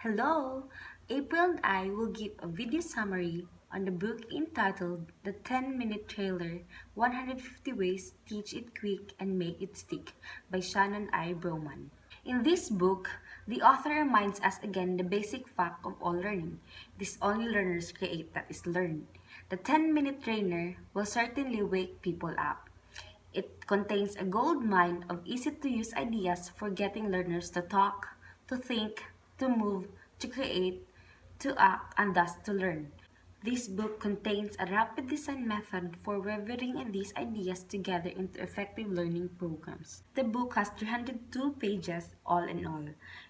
Hello! April and I will give a video summary on the book entitled The 10-Minute Trailer 150 Ways Teach It Quick and Make It Stick by Shannon I. Broman. In this book, the author reminds us again the basic fact of all learning. It is only learners create that is learned. The 10-minute trainer will certainly wake people up. It contains a gold mine of easy-to-use ideas for getting learners to talk, to think, to move, to create, to act, and thus to learn. This book contains a rapid design method for weaving these ideas together into effective learning programs. The book has 302 pages all in all.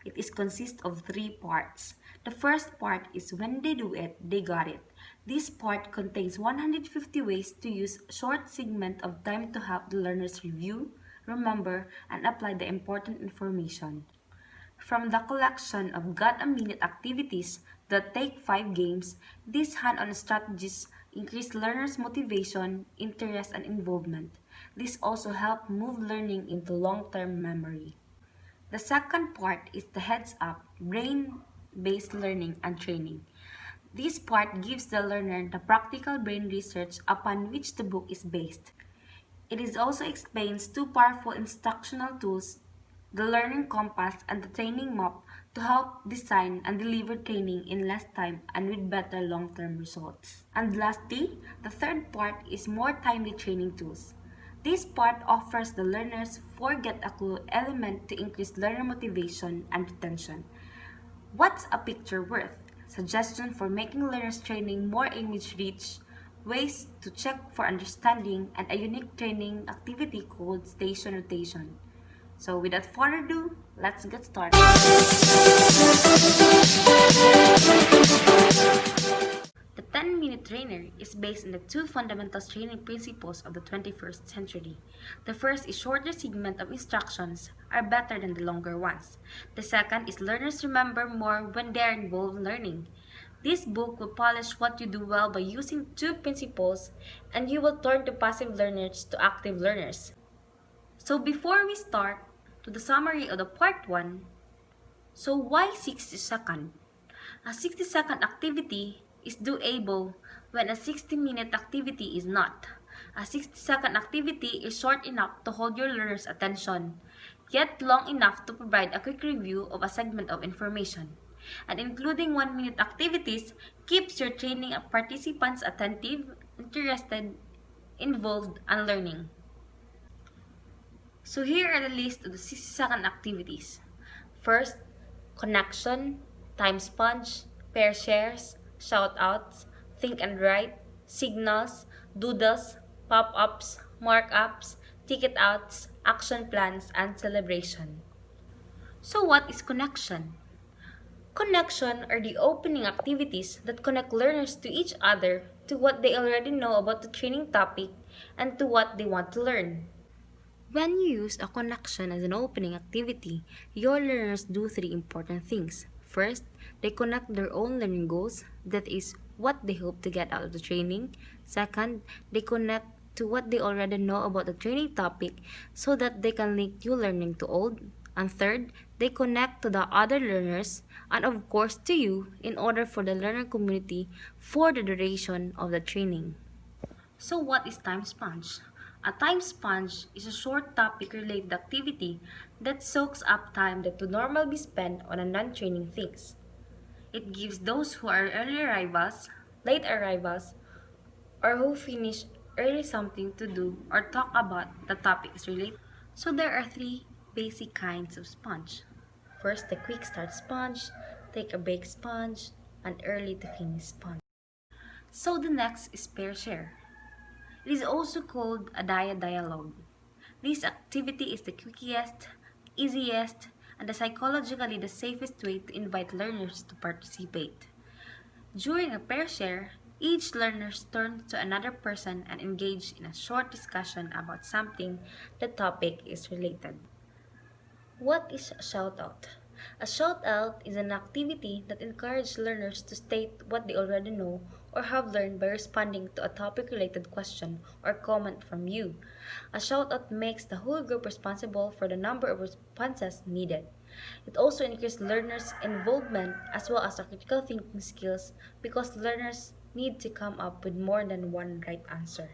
It is consists of 3 parts. The first part is When They Do It, They Got It. This part contains 150 ways to use short segment of time to help the learners review, remember, and apply the important information. From the collection of Got a Minute activities that take 5 games, these hand-on strategies increase learners' motivation, interest, and involvement. This also helps move learning into long-term memory. The second part is the Heads Up, brain-based learning and training. This part gives the learner the practical brain research upon which the book is based. It is also explains 2 powerful instructional tools, the Learning Compass and the Training Map, to help design and deliver training in less time and with better long-term results. And lastly, the third part is more timely training tools. This part offers the learners 4 get a clue element to increase learner motivation and retention. What's a picture worth? Suggestion for making learners training more image-rich, ways to check for understanding, and a unique training activity called station rotation. So without further ado, let's get started. The 10-minute trainer is based on the 2 fundamental training principles of the 21st century. The first is shorter segments of instructions are better than the longer ones. The second is learners remember more when they are involved in learning. This book will polish what you do well by using 2 principles, and you will turn to passive learners to active learners. So before we start to the summary of the part 1, so why 60 seconds? A 60-second activity is doable when a 60-minute activity is not. A 60-second activity is short enough to hold your learner's attention, yet long enough to provide a quick review of a segment of information. And including 1-minute activities keeps your training participants attentive, interested, involved, and learning. So here are the list of the 60-second activities. First, connection, time sponge, pair shares, shout-outs, think and write, signals, doodles, pop-ups, mark-ups, ticket outs, action plans, and celebration. So what is connection? Connection are the opening activities that connect learners to each other, to what they already know about the training topic, and to what they want to learn. When you use a connection as an opening activity, your learners do 3 important things. First, they connect their own learning goals, that is, what they hope to get out of the training. Second, they connect to what they already know about the training topic so that they can link new learning to old. And third, they connect to the other learners and of course to you in order for the learner community for the duration of the training. So what is time sponge? A time sponge is a short topic-related activity that soaks up time that would normally be spent on a non-training things. It gives those who are early arrivals, late arrivals, or who finish early something to do or talk about the topic is related. So there are 3 basic kinds of sponge. First, the quick start sponge, take a break sponge, and early to finish sponge. So the next is pair share. It is also called a dialogue. This activity is the quickest, easiest, and psychologically the safest way to invite learners to participate. During a pair share, each learner turns to another person and engage in a short discussion about something the topic is related. What is a shout-out? A shout-out is an activity that encourages learners to state what they already know or have learned by responding to a topic-related question or comment from you. A shout-out makes the whole group responsible for the number of responses needed. It also increases learners' involvement as well as their critical thinking skills because learners need to come up with more than one right answer.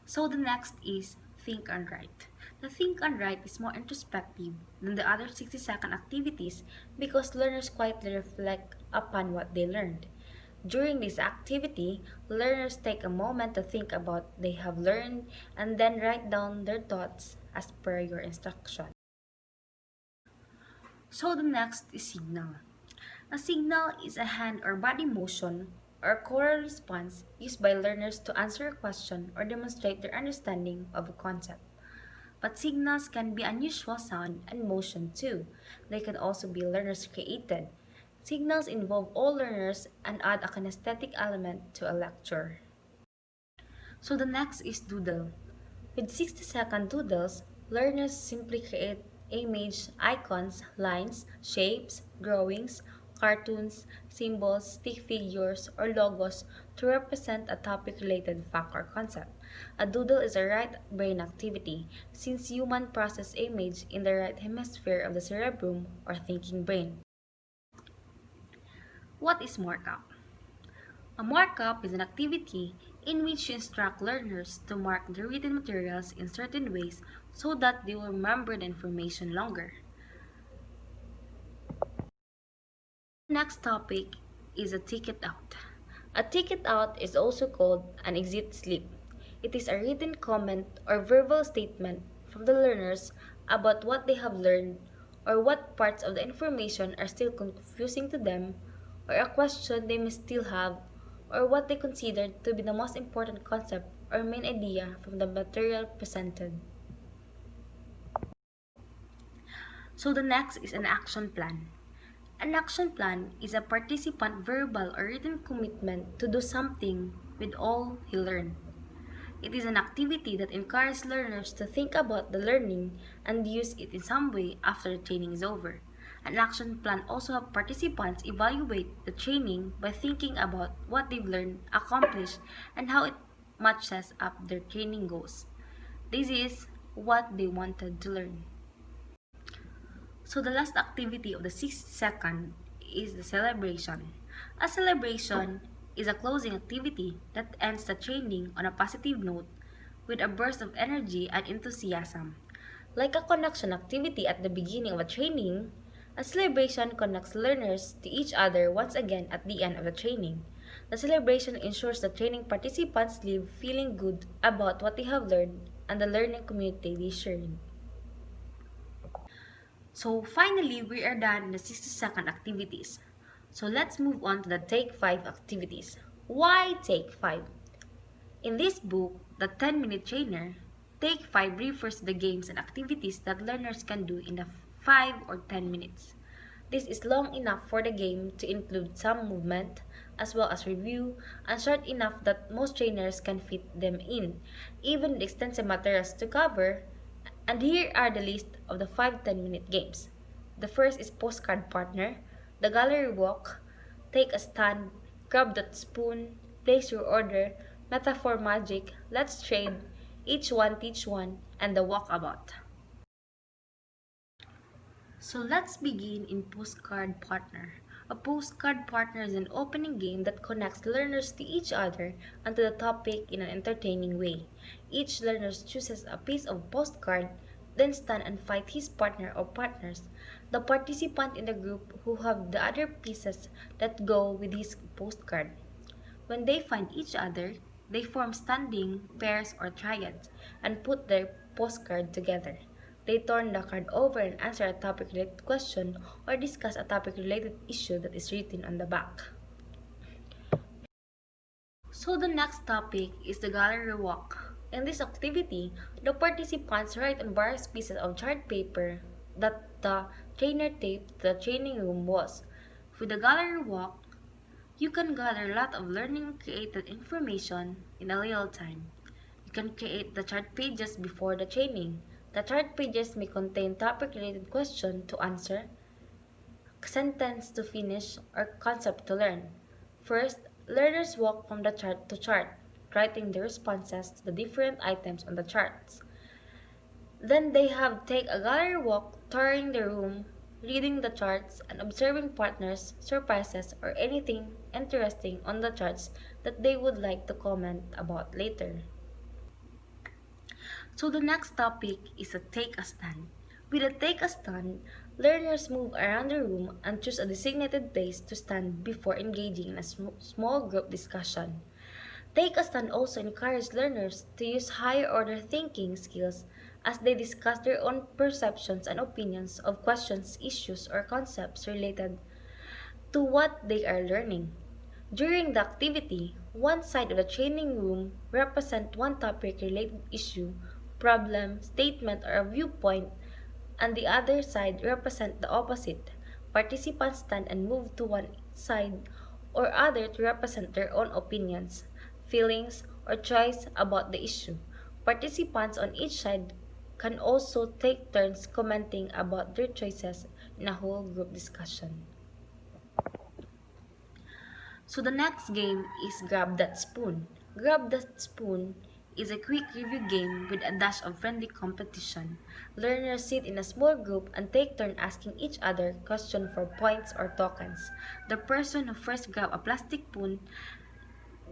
So the next is think and write. The think and write is more introspective than the other 60-second activities because learners quietly reflect upon what they learned. During this activity, learners take a moment to think about what they have learned and then write down their thoughts as per your instruction. So the next is signal. A signal is a hand or body motion or choral response used by learners to answer a question or demonstrate their understanding of a concept. But signals can be unusual sound and motion too. They can also be learners created. Signals involve all learners and add a kinesthetic element to a lecture. So the next is doodle. With 60-second doodles, learners simply create image, icons, lines, shapes, drawings, cartoons, symbols, stick figures, or logos to represent a topic-related fact or concept. A doodle is a right brain activity since humans process image in the right hemisphere of the cerebrum or thinking brain. What is markup? A markup is an activity in which you instruct learners to mark the written materials in certain ways so that they will remember the information longer. Next topic is a ticket out. A ticket out is also called an exit slip. It is a written comment or verbal statement from the learners about what they have learned or what parts of the information are still confusing to them or a question they may still have or what they consider to be the most important concept or main idea from the material presented. So the next is an action plan. An action plan is a participant verbal or written commitment to do something with all he learned. It is an activity that encourages learners to think about the learning and use it in some way after the training is over. An action plan also helps participants evaluate the training by thinking about what they've learned, accomplished, and how it matches up their training goals. This is what they wanted to learn. So the last activity of the 6th second is the celebration. A celebration is a closing activity that ends the training on a positive note with a burst of energy and enthusiasm. Like a connection activity at the beginning of a training, a celebration connects learners to each other once again at the end of the training. The celebration ensures the training participants leave feeling good about what they have learned and the learning community they shared. So finally, we are done in the 60-second activities. So let's move on to the Take 5 activities. Why Take 5? In this book, The 10-Minute Trainer, Take 5 refers to the games and activities that learners can do in the 5 or 10 minutes. This is long enough for the game to include some movement, as well as review, and short enough that most trainers can fit them in, even with extensive materials to cover. And here are the list of the 5 10-minute games. The first is Postcard Partner, the Gallery Walk, Take a Stand, Grab That Spoon, Place Your Order, Metaphor Magic, Let's Trade, Each One Teach One, and the Walkabout. So let's begin in Postcard Partner. A postcard partner is an opening game that connects learners to each other and to the topic in an entertaining way. Each learner chooses a piece of postcard, then stand and fight his partner or partners, the participant in the group who have the other pieces that go with his postcard. When they find each other, they form standing pairs or triads and put their postcard together. They turn the card over and answer a topic related question or discuss a topic related issue that is written on the back. So the next topic is the gallery walk. In this activity, the participants write on various pieces of chart paper that the trainer taped to the training room walls. With the gallery walk, you can gather a lot of learning created information in a little time. You can create the chart pages before the training. The chart pages may contain topic-related questions to answer, sentence to finish, or concept to learn. First, learners walk from the chart to chart, writing their responses to the different items on the charts. Then they have take a gallery walk, touring the room, reading the charts, and observing partners, surprises, or anything interesting on the charts that they would like to comment about later. So the next topic is a take a stand. With a take a stand, learners move around the room and choose a designated place to stand before engaging in a small group discussion. Take a stand also encourages learners to use higher order thinking skills as they discuss their own perceptions and opinions of questions, issues, or concepts related to what they are learning. During the activity, one side of the training room represents one topic related issue, problem, statement, or a viewpoint, and the other side represents the opposite. Participants stand and move to one side or other to represent their own opinions, feelings, or choice about the issue. Participants on each side can also take turns commenting about their choices in a whole group discussion. So the next game is Grab That Spoon. Grab That Spoon is a quick review game with a dash of friendly competition. Learners sit in a small group and take turn asking each other questions for points or tokens. The person who first grab a plastic spoon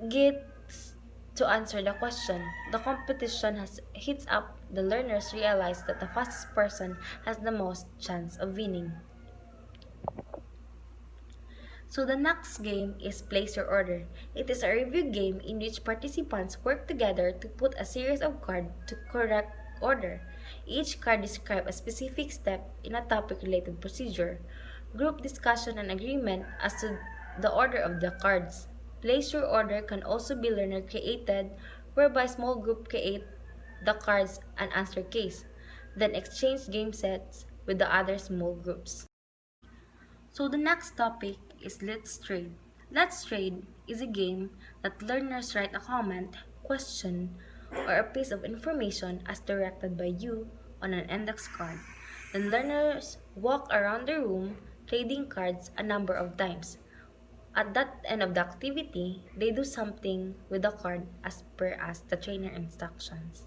gets to answer the question. The competition has heats up. The learners realize that the fastest person has the most chance of winning. So the next game is Place Your Order. It is a review game in which participants work together to put a series of cards to correct order. Each card describes a specific step in a topic-related procedure. Group discussion and agreement as to the order of the cards. Place Your Order can also be learner created, whereby small group create the cards and answer case, then exchange game sets with the other small groups. So the next topic is Let's Trade. Let's Trade is a game that learners write a comment, question, or a piece of information as directed by you on an index card. Then learners walk around the room trading cards a number of times. At that end of the activity, they do something with the card as per as the trainer instructions.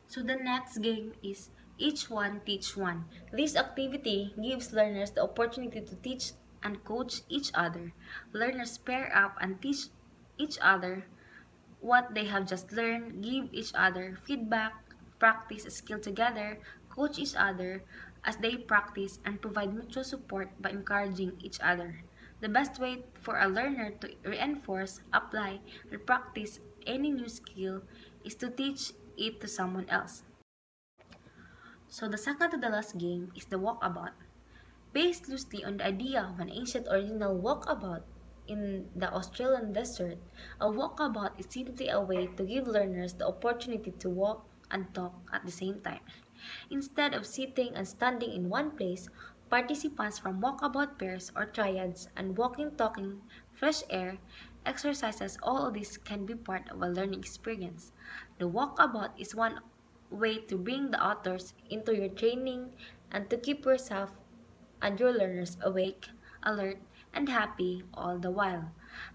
So the next game is Each One Teach One. This activity gives learners the opportunity to teach and coach each other. Learners pair up and teach each other what they have just learned, give each other feedback, practice a skill together, coach each other as they practice, and provide mutual support by encouraging each other. The best way for a learner to reinforce, apply, and practice any new skill is to teach it to someone else. So the second to the last game is the walkabout. Based loosely on the idea of an ancient original walkabout in the Australian desert, a walkabout is simply a way to give learners the opportunity to walk and talk at the same time. Instead of sitting and standing in one place, participants from walkabout pairs or triads and walking, talking, fresh air, exercises, all of this can be part of a learning experience. The walkabout is one way to bring the authors into your training and to keep yourself and your learners awake, alert, and happy all the while.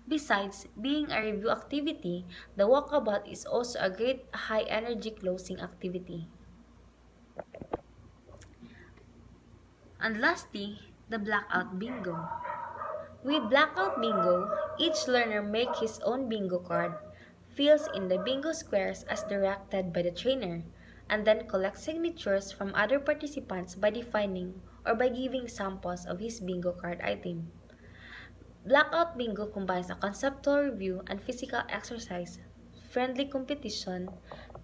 Besides being a review activity, the walkabout is also a great high energy closing activity. And lastly, the blackout bingo. With blackout bingo, each learner makes his own bingo card, fills in the bingo squares as directed by the trainer, and then collects signatures from other participants by defining or by giving samples of his bingo card item. Blackout bingo combines a conceptual review and physical exercise, friendly competition,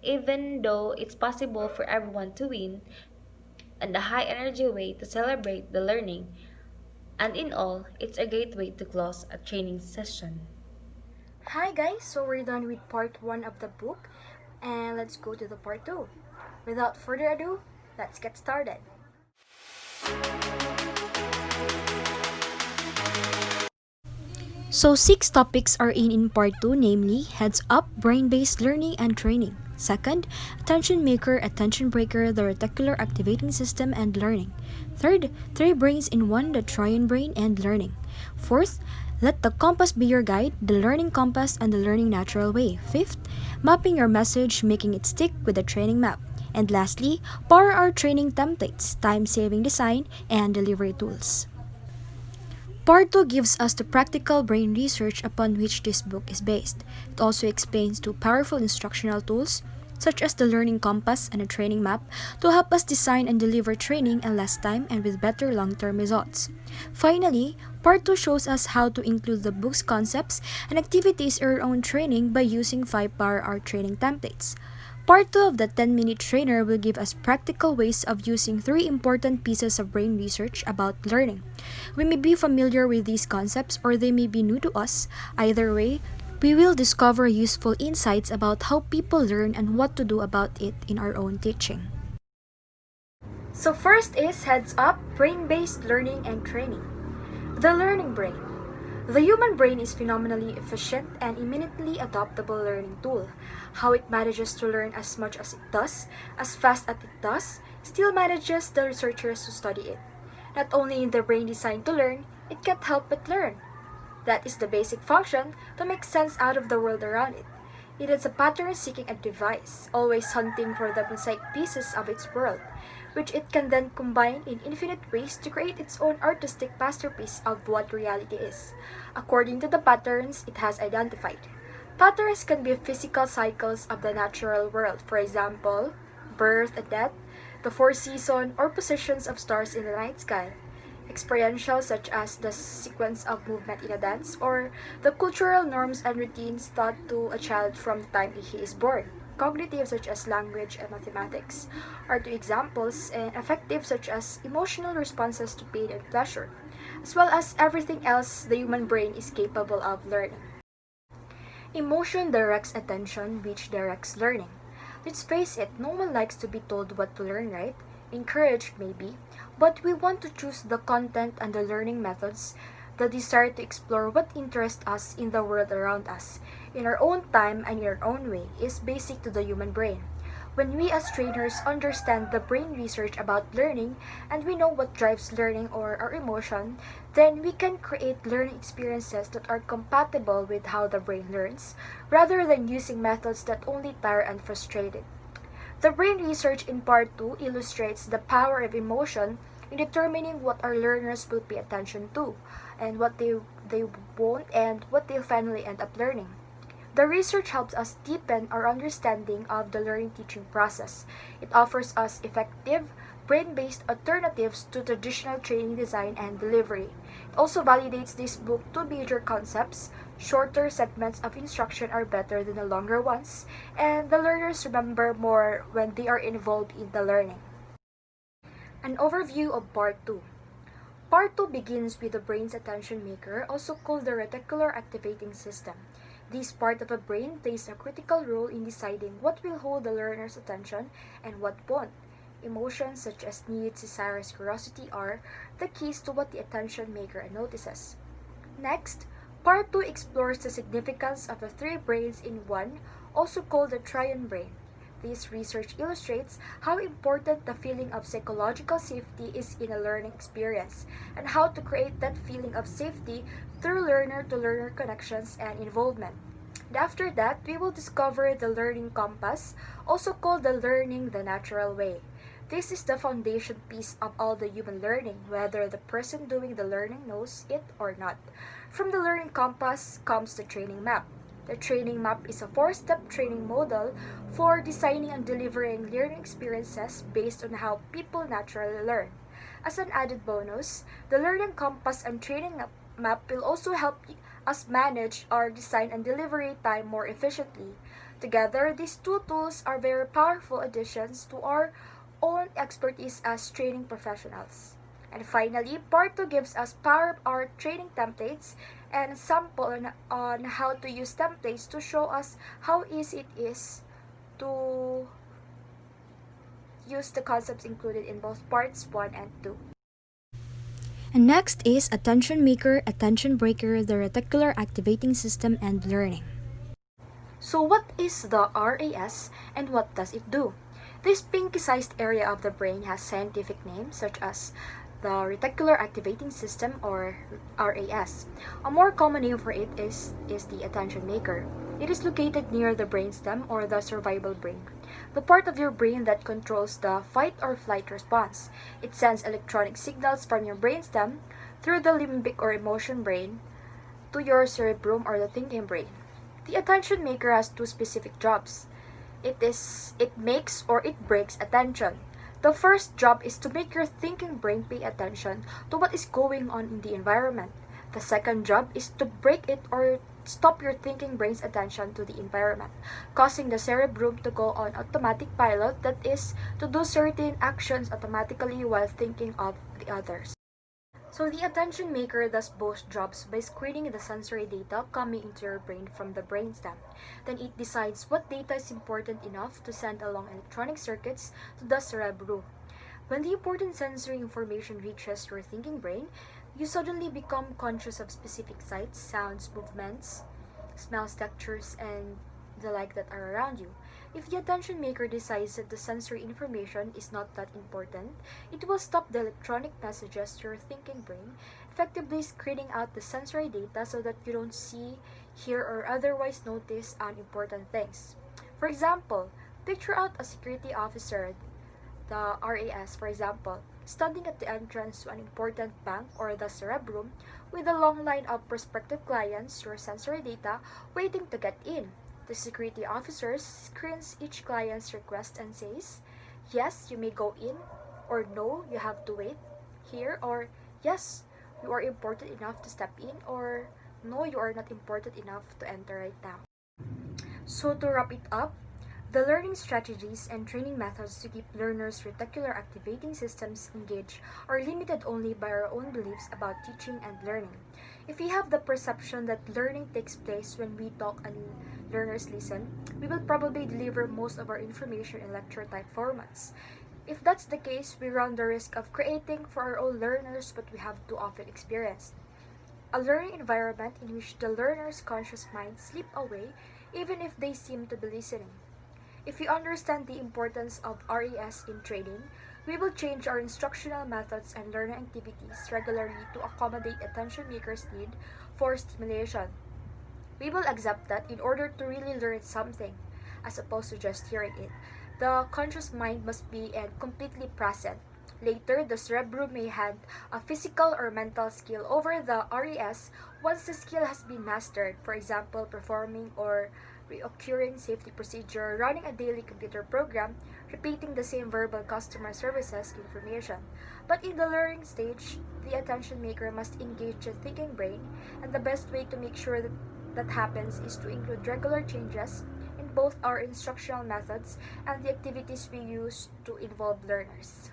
even though it's possible for everyone to win, and a high energy way to celebrate the learning. And in all, it's a great way to close a training session. Hi guys, so we're done with part 1 of the book and let's go to the part 2. Without further ado, let's get started. So 6 topics are in part 2, namely heads up, brain-based learning and training. Second, attention maker, attention breaker, the reticular activating system and learning. Third, 3 brains in one, the triune brain and learning. Fourth, Let the compass be your guide, the learning compass and the learning natural way. Fifth, mapping your message, making it stick with the training map. And lastly, power our training templates, time-saving design, and delivery tools. Part 2 gives us the practical brain research upon which this book is based. It also explains two powerful instructional tools, such as the learning compass and a training map, to help us design and deliver training in less time and with better long-term results. Finally, Part 2 shows us how to include the book's concepts and activities in our own training by using 5 Power Hour training templates. Part 2 of the 10-minute trainer will give us practical ways of using 3 important pieces of brain research about learning. We may be familiar with these concepts or they may be new to us. Either way, we will discover useful insights about how people learn and what to do about it in our own teaching. So first is heads up, brain-based learning and training. The learning brain. The human brain is phenomenally efficient and eminently adaptable learning tool. How it manages to learn as much as it does, as fast as it does, still manages the researchers to study it. Not only in the brain designed to learn, it can't help but learn. That is the basic function to make sense out of the world around it. It is a pattern-seeking device, always hunting for the mosaic pieces of its world, which it can then combine in infinite ways to create its own artistic masterpiece of what reality is, according to the patterns it has identified. Patterns can be physical cycles of the natural world, for example, birth and death, the 4 seasons, or positions of stars in the night sky. Experiential, such as the sequence of movement in a dance, or the cultural norms and routines taught to a child from the time he is born. Cognitive, such as language and mathematics, are 2 examples, and affective, such as emotional responses to pain and pleasure, as well as everything else the human brain is capable of learning. Emotion directs attention, which directs learning. Let's face it, no one likes to be told what to learn, right? Encouraged, maybe, but we want to choose the content and the learning methods, the desire to explore what interests us in the world around us, in our own time and in our own way, is basic to the human brain. When we as trainers understand the brain research about learning and we know what drives learning or our emotion, then we can create learning experiences that are compatible with how the brain learns, rather than using methods that only tire and frustrate it. The brain research in Part 2 illustrates the power of emotion in determining what our learners will pay attention to, and what they won't, and what they'll finally end up learning. The research helps us deepen our understanding of the learning teaching process. It offers us effective, brain-based alternatives to traditional training design and delivery. It also validates this book 2 major concepts. Shorter segments of instruction are better than the longer ones, and the learners remember more when they are involved in the learning. An overview of Part 2. Part 2 begins with the brain's attention maker, also called the reticular activating system. This part of the brain plays a critical role in deciding what will hold the learner's attention and what won't. Emotions such as needs, desires, curiosity are the keys to what the attention maker notices. Next, Part 2 explores the significance of the 3 brains in one, also called the triune brain. This research illustrates how important the feeling of psychological safety is in a learning experience, and how to create that feeling of safety through learner-to-learner connections and involvement. And after that, we will discover the learning compass, also called the learning the natural way. This is the foundation piece of all the human learning, whether the person doing the learning knows it or not. From the learning compass comes the training map. The training map is a 4-step training model for designing and delivering learning experiences based on how people naturally learn. As an added bonus, the learning compass and training map will also help us manage our design and delivery time more efficiently. Together, these 2 tools are very powerful additions to our own expertise as training professionals. And finally, Part 2 gives us power our training templates and sample on how to use templates to show us how easy it is to use the concepts included in both Parts 1 and 2. And next is attention maker, attention breaker, the reticular activating system, and learning. So what is the RAS and what does it do? This pinky-sized area of the brain has scientific names such as the reticular activating system, or RAS. A more common name for it is the attention maker. It is located near the brainstem, or the survival brain, the part of your brain that controls the fight or flight response. It sends electronic signals from your brainstem through the limbic or emotion brain to your cerebrum, or the thinking brain. The attention maker has two specific jobs. It makes or it breaks attention. The first job is to make your thinking brain pay attention to what is going on in the environment. The second job is to break it or stop your thinking brain's attention to the environment, causing the cerebrum to go on automatic pilot, that is, to do certain actions automatically while thinking of the others. So the attention maker does both jobs by screening the sensory data coming into your brain from the brainstem. Then it decides what data is important enough to send along electronic circuits to the cerebrum. When the important sensory information reaches your thinking brain, you suddenly become conscious of specific sights, sounds, movements, smells, textures, and the like that are around you. If the attention maker decides that the sensory information is not that important, it will stop the electronic messages to your thinking brain, effectively screening out the sensory data so that you don't see, hear, or otherwise notice unimportant things. For example, picture out a security officer, the RAS for example, standing at the entrance to an important bank, or the cerebrum, with a long line of prospective clients, your sensory data, waiting to get in. The security officer screens each client's request and says, "Yes, you may go in," or "No, you have to wait here," or "Yes, you are important enough to step in," or "No, you are not important enough to enter right now." So to wrap it up, the learning strategies and training methods to keep learners' reticular activating systems engaged are limited only by our own beliefs about teaching and learning. If we have the perception that learning takes place when we talk and learners listen, we will probably deliver most of our information in lecture-type formats. If that's the case, we run the risk of creating for our own learners what we have too often experienced: a learning environment in which the learner's conscious mind slip away even if they seem to be listening. If we understand the importance of RES in training, we will change our instructional methods and learning activities regularly to accommodate attention makers' need for stimulation. We will accept that in order to really learn something, as opposed to just hearing it, the conscious mind must be and completely present. Later, the cerebrum may hand a physical or mental skill over the RES once the skill has been mastered, for example, performing or reoccurring safety procedure, running a daily computer program, repeating the same verbal customer services information. But in the learning stage, the attention maker must engage the thinking brain, and the best way to make sure that happens is to include regular changes in both our instructional methods and the activities we use to involve learners.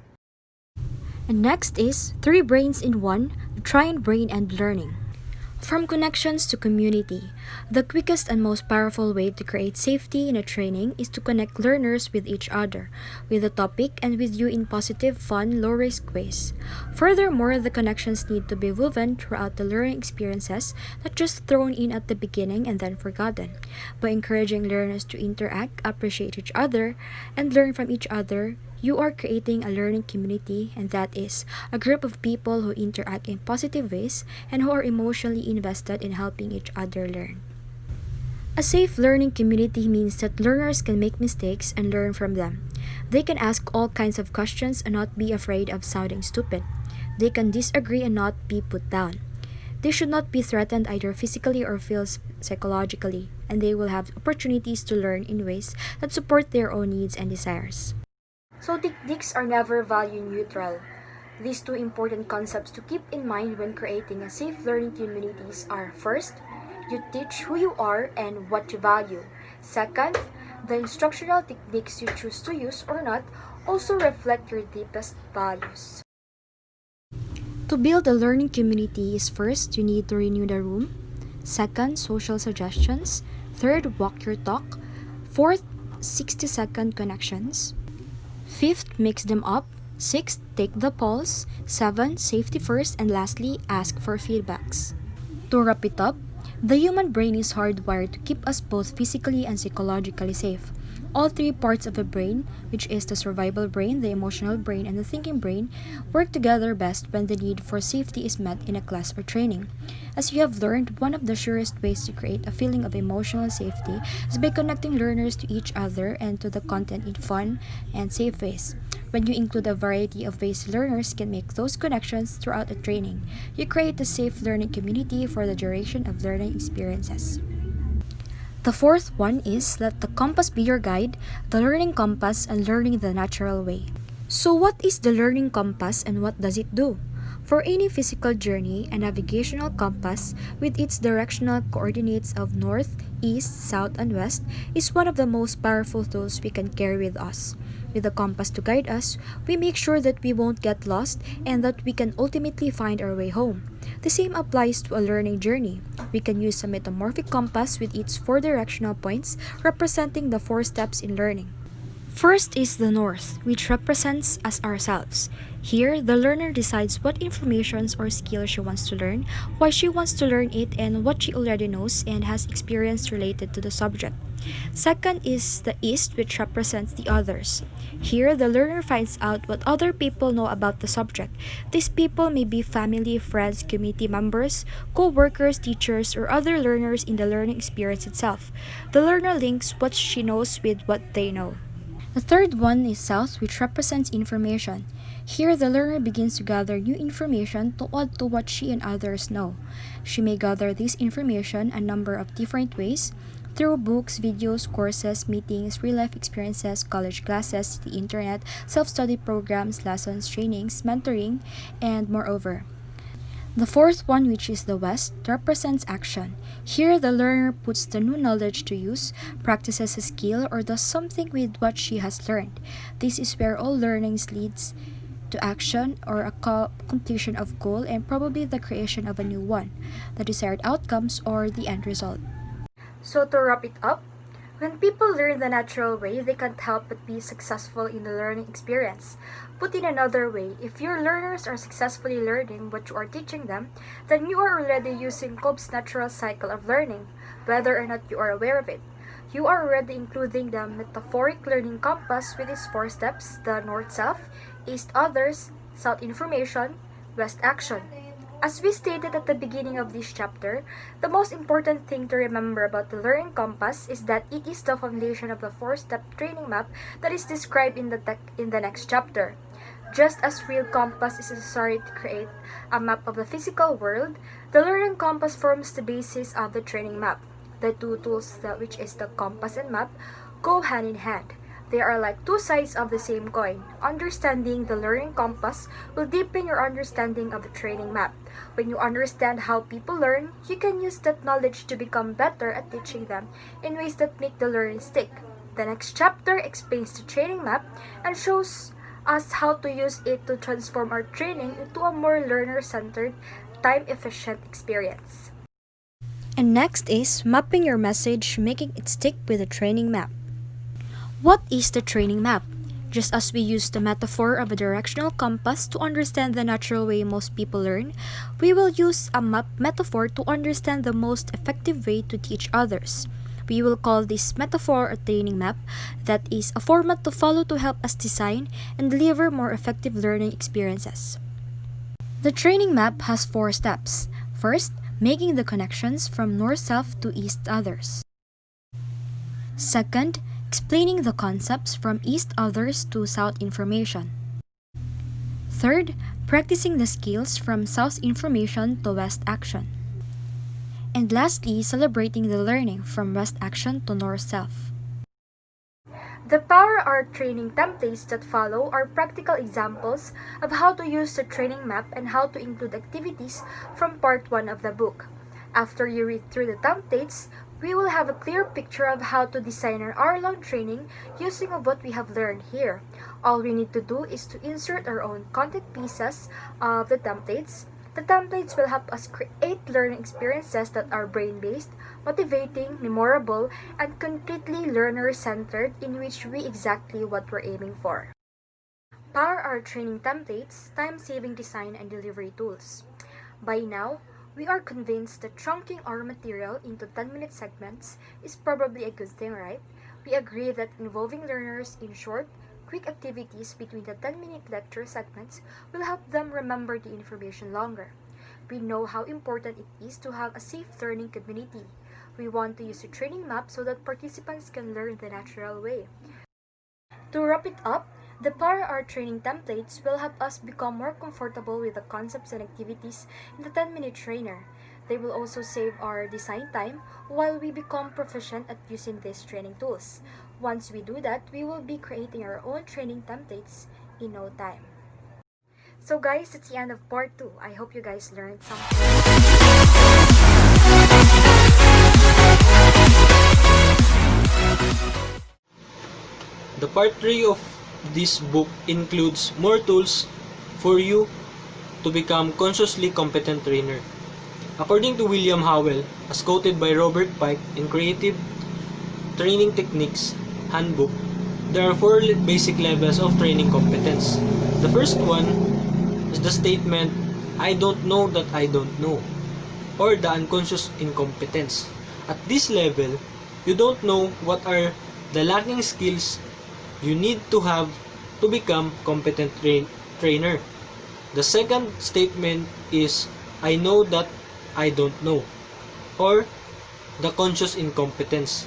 And next is 3 brains in 1, Trine Brain and Learning. From connections to community, the quickest and most powerful way to create safety in a training is to connect learners with each other, with the topic, and with you in positive, fun, low-risk ways. Furthermore, the connections need to be woven throughout the learning experiences, not just thrown in at the beginning and then forgotten. By encouraging learners to interact, appreciate each other, and learn from each other, you are creating a learning community, and that is a group of people who interact in positive ways and who are emotionally invested in helping each other learn. A safe learning community means that learners can make mistakes and learn from them. They can ask all kinds of questions and not be afraid of sounding stupid. They can disagree and not be put down. They should not be threatened either physically or feel psychologically, and they will have opportunities to learn in ways that support their own needs and desires. So techniques are never value neutral. These two important concepts to keep in mind when creating a safe learning communities are: first, you teach who you are and what you value. Second, the instructional techniques you choose to use or not also reflect your deepest values. To build a learning community is: first, you need to renew the room. Second, social suggestions. Third, walk your talk. Fourth, 60-second connections. Fifth, mix them up. Sixth, take the pulse. 7, safety first. And lastly, ask for feedbacks. To wrap it up, the human brain is hardwired to keep us both physically and psychologically safe. All three parts of the brain, which is the survival brain, the emotional brain, and the thinking brain, work together best when the need for safety is met in a class or training. As you have learned, one of the surest ways to create a feeling of emotional safety is by connecting learners to each other and to the content in fun and safe ways. When you include a variety of ways learners can make those connections throughout a training, you create a safe learning community for the duration of learning experiences. The fourth one is let the compass be your guide, the learning compass, and learning the natural way. So, what is the learning compass and what does it do? For any physical journey, a navigational compass with its directional coordinates of north, east, south, and west is one of the most powerful tools we can carry with us. With the compass to guide us, we make sure that we won't get lost and that we can ultimately find our way home. The same applies to a learning journey. We can use a metamorphic compass with its four directional points representing the four steps in learning. First is the north, which represents us ourselves. Here, the learner decides what informations or skills she wants to learn, why she wants to learn it, and what she already knows and has experience related to the subject. Second is the east, which represents the others. Here, the learner finds out what other people know about the subject. These people may be family, friends, community members, co-workers, teachers, or other learners in the learning experience itself. The learner links what she knows with what they know. The third one is south, which represents information. Here, the learner begins to gather new information to add to what she and others know. She may gather this information a number of different ways through books, videos, courses, meetings, real-life experiences, college classes, the internet, self-study programs, lessons, trainings, mentoring, and moreover. The fourth one, which is the west, represents action. Here, the learner puts the new knowledge to use, practices a skill, or does something with what she has learned. This is where all learnings leads to action or a completion of goal and probably the creation of a new one, the desired outcomes, or the end result. So to wrap it up, when people learn the natural way, they can't help but be successful in the learning experience. Put in another way, if your learners are successfully learning what you are teaching them, then you are already using Kolb's natural cycle of learning, whether or not you are aware of it. You are already including the metaphoric learning compass with its four steps, the north-south, east-others, south information, west action. As we stated at the beginning of this chapter, the most important thing to remember about the learning compass is that it is the foundation of the four-step training map that is described in the next chapter. Just as real compass is necessary to create a map of the physical world, the learning compass forms the basis of the training map. The two tools, which is the compass and map, go hand in hand. They are like two sides of the same coin. Understanding the learning compass will deepen your understanding of the training map. When you understand how people learn, you can use that knowledge to become better at teaching them in ways that make the learning stick. The next chapter explains the training map and shows us how to use it to transform our training into a more learner-centered, time-efficient experience. And next is mapping your message, making it stick with a training map. What is the training map? Just as we use the metaphor of a directional compass to understand the natural way most people learn, we will use a map metaphor to understand the most effective way to teach others. We will call this metaphor a training map, that is a format to follow to help us design and deliver more effective learning experiences. The training map has four steps. First, making the connections from north-south to east-others. Second, explaining the concepts from east-others to south information. Third, practicing the skills from south information to west action. And lastly, celebrating the learning from west action to north-south. The Power Art training templates that follow are practical examples of how to use the training map and how to include activities from part 1 of the book. After you read through the templates, we will have a clear picture of how to design an hour-long training using of what we have learned here. All we need to do is to insert our own content pieces of the templates. The templates will help us create learning experiences that are brain-based, motivating, memorable, and completely learner-centered, in which we exactly what we're aiming for. Power Art training templates, time-saving design and delivery tools. By now, we are convinced that chunking our material into 10-minute segments is probably a good thing, right? We agree that involving learners in short, quick activities between the 10-minute lecture segments will help them remember the information longer. We know how important it is to have a safe learning community. We want to use a training map so that participants can learn the natural way. To wrap it up, the Power Hour training templates will help us become more comfortable with the concepts and activities in the 10-minute trainer. They will also save our design time while we become proficient at using these training tools. Once we do that, we will be creating our own training templates in no time. So guys, it's the end of part 2. I hope you guys learned something. The part 3 of this book includes more tools for you to become consciously competent trainer. According to William Howell, as quoted by Robert Pike in Creative Training Techniques Handbook, there are 4 basic levels of training competence. The first one is the statement, "I don't know that I don't know," or the unconscious incompetence. At this level, you don't know what are the lacking skills you need to have to become competent trainer. The second statement is, "I know that I don't know," or the conscious incompetence.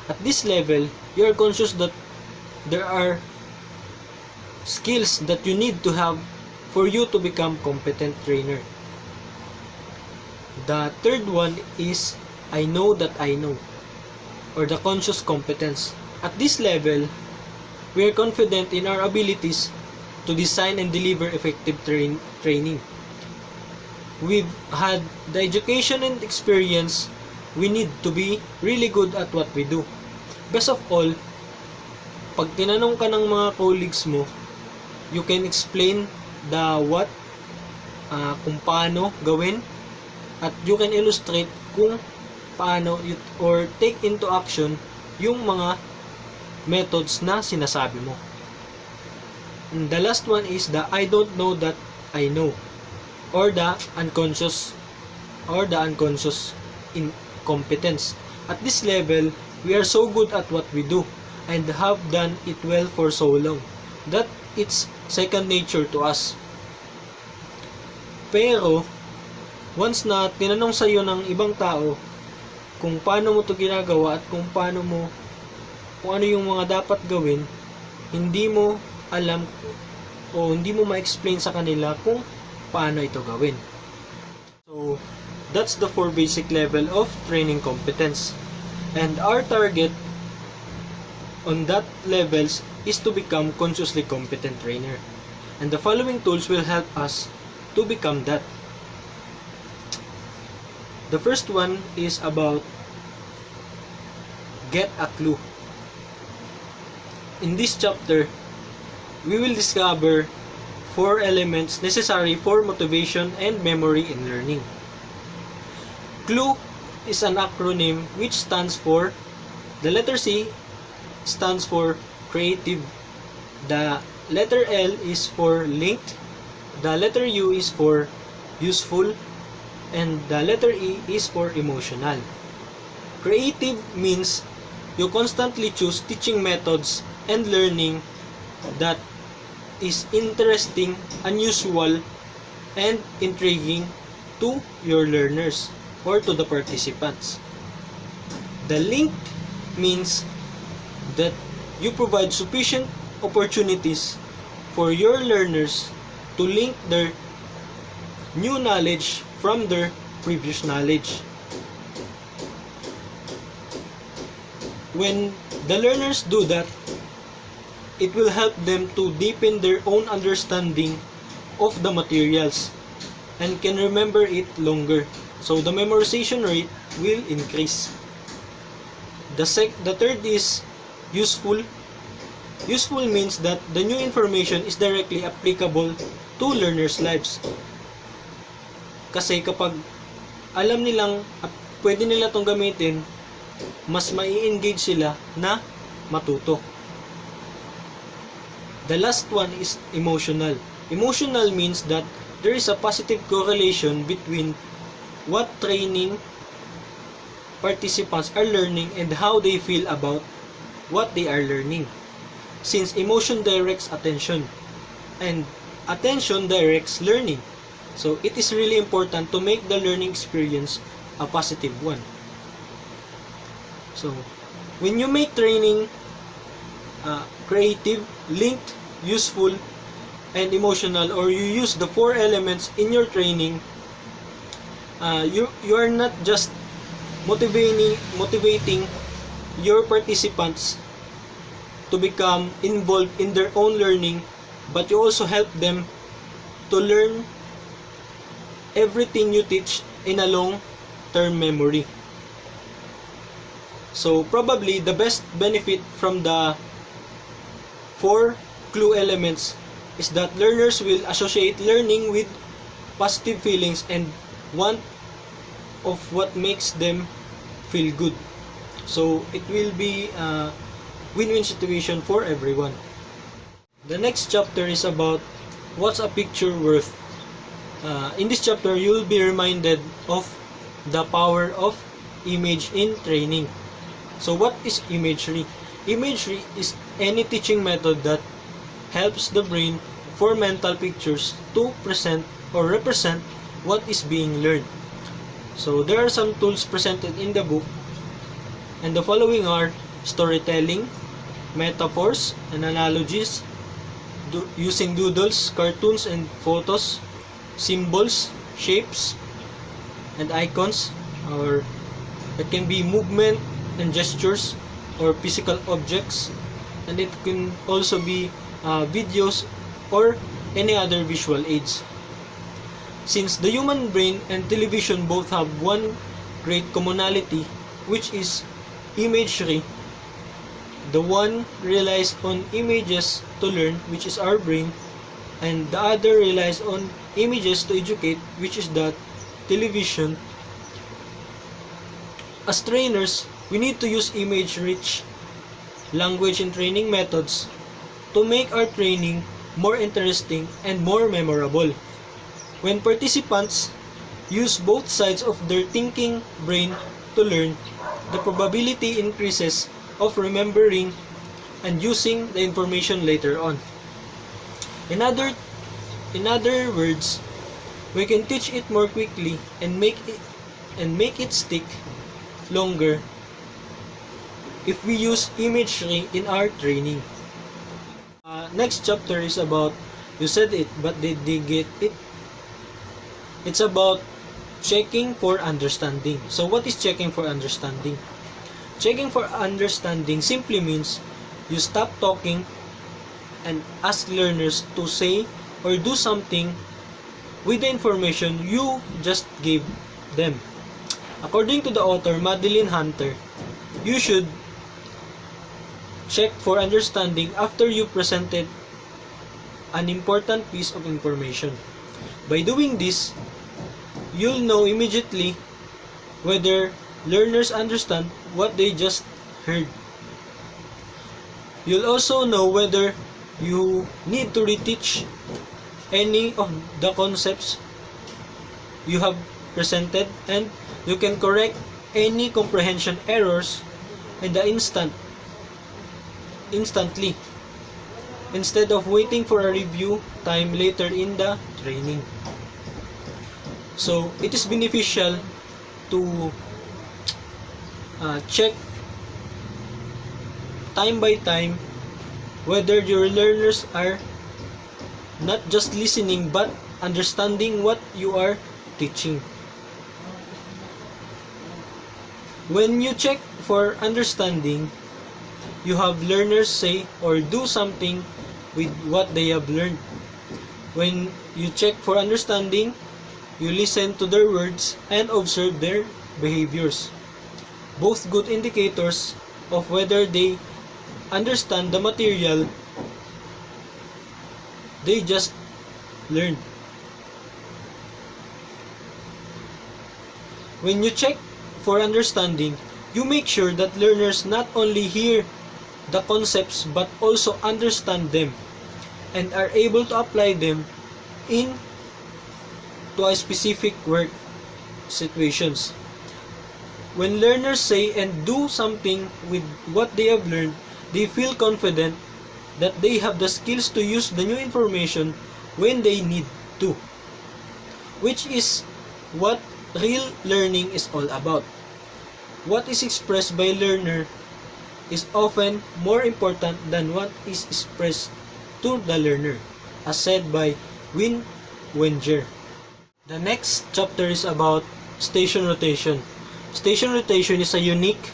At this level, you are conscious that there are skills that you need to have for you to become competent trainer. The third one is, "I know that I know," or the conscious competence. At this level, we are confident in our abilities to design and deliver effective training. We've had the education and experience we need to be really good at what we do. Best of all, pag tinanong ka ng mga colleagues mo, you can explain the what, kung paano gawin, at you can illustrate kung paano or take into action yung mga methods na sinasabi mo. And the last one is the "I don't know that I know," or the unconscious incompetence. At this level, we are so good at what we do and have done it well for so long that it's second nature to us. Pero once na tinanong sa iyo ng ibang tao kung paano mo 'to ginagawa at kung ano yung mga dapat gawin, hindi mo alam o hindi mo ma-explain sa kanila kung paano ito gawin. So, that's the 4 basic level of training competence. And our target on that levels is to become consciously competent trainer. And the following tools will help us to become that. The first one is about get a clue. In this chapter, we will discover 4 elements necessary for motivation and memory in learning. CLUE is an acronym which stands for, the letter C stands for creative, the letter L is for linked, the letter U is for useful, and the letter E is for emotional. Creative means you constantly choose teaching methods and learning that is interesting, unusual, and intriguing to your learners or to the participants. The linked means that you provide sufficient opportunities for your learners to link their new knowledge from their previous knowledge. When the learners do that, it will help them to deepen their own understanding of the materials and can remember it longer. So the memorization rate will increase. The third is useful. Useful means that the new information is directly applicable to learners' lives. Kasi kapag alam nilang pwede nila itong gamitin, mas mai-engage sila na matuto. The last one is emotional. Emotional means that there is a positive correlation between what training participants are learning and how they feel about what they are learning, since emotion directs attention and attention directs learning. So it is really important to make the learning experience a positive one. So when you make training creative, linked, useful, and emotional, or you use the 4 elements in your training, you are not just motivating your participants to become involved in their own learning, but you also help them to learn everything you teach in a long-term memory. So probably the best benefit from the 4 clue elements is that learners will associate learning with positive feelings and want of what makes them feel good. So it will be a win-win situation for everyone. The next chapter is about what's a picture worth. In this chapter, you will be reminded of the power of image in training. So what is imagery? Imagery is any teaching method that helps the brain form mental pictures to present or represent what is being learned. So there are some tools presented in the book, and the following are storytelling, metaphors and analogies, using doodles, cartoons and photos, symbols, shapes and icons, or it can be movement and gestures or physical objects, and it can also be videos or any other visual aids. Since the human brain and television both have one great commonality, which is imagery, the one relies on images to learn, which is our brain, and the other relies on images to educate, which is the television. As trainers, we need to use image-rich language and training methods to make our training more interesting and more memorable. When participants use both sides of their thinking brain to learn, the probability increases of remembering and using the information later on. In other words, we can teach it more quickly and make it stick longer if we use imagery in our training. Next chapter is about, you said it but did they get it? It's about checking for understanding. So what is checking for understanding? Checking for understanding simply means you stop talking and ask learners to say or do something with the information you just gave them. According to the author Madeline Hunter, you should check for understanding after you presented an important piece of information. By doing this, you'll know immediately whether learners understand what they just heard. You'll also know whether you need to reteach any of the concepts you have presented, and you can correct any comprehension errors in the instantly instead of waiting for a review time later in the training. So it is beneficial to check time by time whether your learners are not just listening but understanding what you are teaching. When you check for understanding, you have learners say or do something with what they have learned. When you check for understanding, you listen to their words and observe their behaviors. Both good indicators of whether they understand the material they just learned. When you check for understanding, you make sure that learners not only hear the concepts but also understand them and are able to apply them in to a specific work situations. When learners say and do something with what they have learned, they feel confident that they have the skills to use the new information when they need to, which is what real learning is all about. What is expressed by learner is often more important than what is expressed to the learner, as said by Win Wenger. The next chapter is about station rotation. Station rotation is a unique,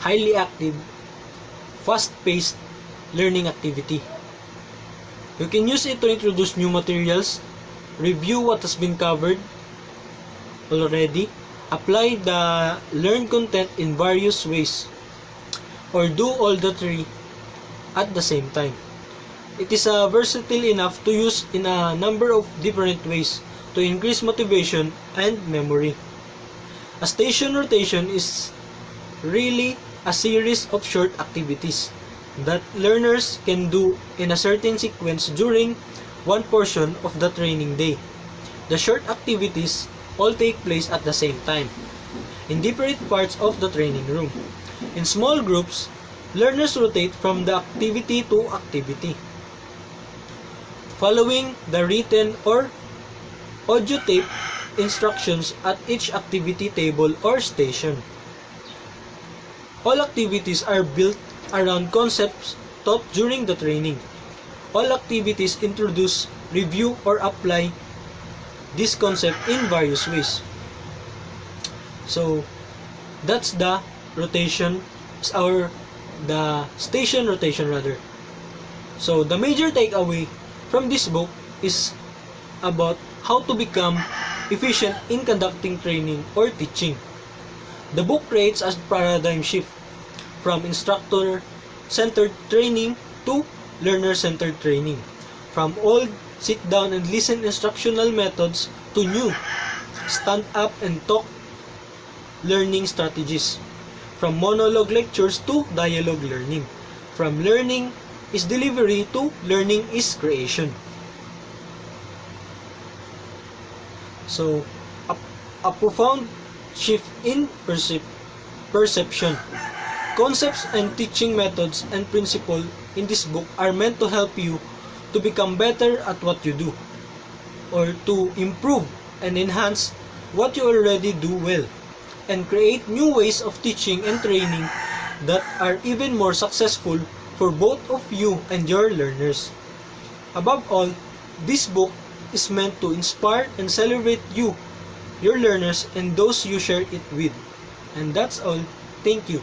highly active, fast-paced learning activity. You can use it to introduce new materials, review what has been covered already, apply the learned content in various ways, or do all the three at the same time. It is versatile enough to use in a number of different ways to increase motivation and memory. A station rotation is really a series of short activities that learners can do in a certain sequence during one portion of the training day. The short activities all take place at the same time, in different parts of the training room. In small groups, learners rotate from the activity to activity, following the written or audio tape instructions at each activity table or station. All activities are built around concepts taught during the training. All activities introduce, review, or apply this concept in various ways. So that's the rotation, or the station rotation rather. So the major takeaway from this book is about how to become efficient in conducting training or teaching. The book creates a paradigm shift from instructor-centered training to learner-centered training, from old sit-down and listen instructional methods to new stand-up and talk learning strategies, from monologue lectures to dialogue learning, from learning is delivery to learning is creation. So, a profound shift in perception. Concepts and teaching methods and principles in this book are meant to help you to become better at what you do, or to improve and enhance what you already do well, and create new ways of teaching and training that are even more successful for both of you and your learners. Above all, this book is meant to inspire and celebrate you, your learners, and those you share it with. And that's all. Thank you.